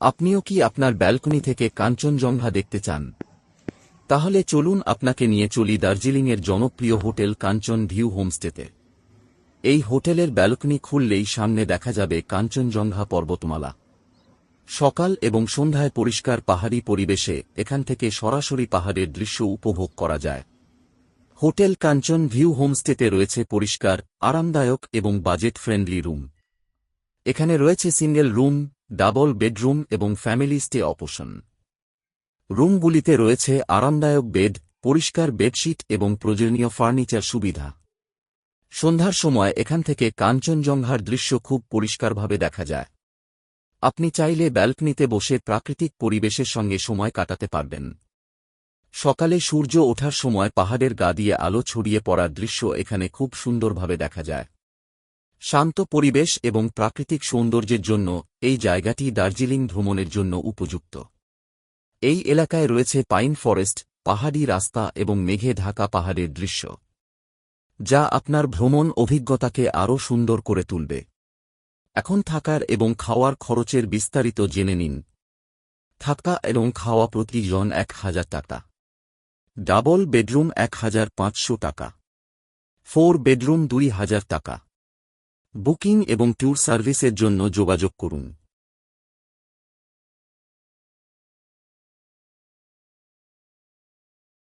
আপনিও কি আপনার ব্যালকনি থেকে কাঞ্চনজঙ্ঘা দেখতে চান? তাহলে চলুন আপনাকে নিয়ে চলি দার্জিলিংয়ের জনপ্রিয় হোটেল কাঞ্চন ভিউ হোমস্টেতে। এই হোটেলের ব্যালকনি খুললেই সামনে দেখা যাবে কাঞ্চনজঙ্ঘা পর্বতমালা। সকাল এবং সন্ধ্যায় পরিষ্কার পাহাড়ি পরিবেশে এখান থেকে সরাসরি পাহাড়ের দৃশ্য উপভোগ করা যায়। হোটেল কাঞ্চন ভিউ হোমস্টেতে রয়েছে পরিষ্কার, আরামদায়ক এবং বাজেট ফ্রেন্ডলি রুম। এখানে রয়েছে সিঙ্গেল রুম, ডাবল বেডরুম এবং ফ্যামিলি স্টে অপশন। রুমগুলিতে রয়েছে আরামদায়ক বেড, পরিষ্কার বেডশিট এবং প্রয়োজনীয় ফার্নিচার সুবিধা। সন্ধ্যার সময় এখান থেকে কাঞ্চনজঙ্ঘার দৃশ্য খুব পরিষ্কারভাবে দেখা যায়। আপনি চাইলে ব্যালকনিতে বসে প্রাকৃতিক পরিবেশের সঙ্গে সময় কাটাতে পারবেন। সকালে সূর্য ওঠার সময় পাহাড়ের গা দিয়ে আলো ছড়িয়ে পড়ার দৃশ্য এখানে খুব সুন্দরভাবে দেখা যায়। শান্ত পরিবেশ এবং প্রাকৃতিক সৌন্দর্যের জন্য এই জায়গাটি দার্জিলিং ভ্রমণের জন্য উপযুক্ত। এই এলাকায় রয়েছে পাইন ফরেস্ট, পাহাড়ি রাস্তা এবং মেঘে ঢাকা পাহাড়ের দৃশ্য, যা আপনার ভ্রমণ অভিজ্ঞতাকে আরও সুন্দর করে তুলবে। এখন থাকার এবং খাওয়ার খরচের বিস্তারিত জেনে নিন। থাকা এবং খাওয়া প্রতিজন ১,০০০ টাকা। ডাবল বেডরুম ১,৫০০ টাকা। 4 বেডরুম ২,০০০ টাকা। বুকিং এবং ট্যুর সার্ভিসের জন্য যোগাযোগ করুন।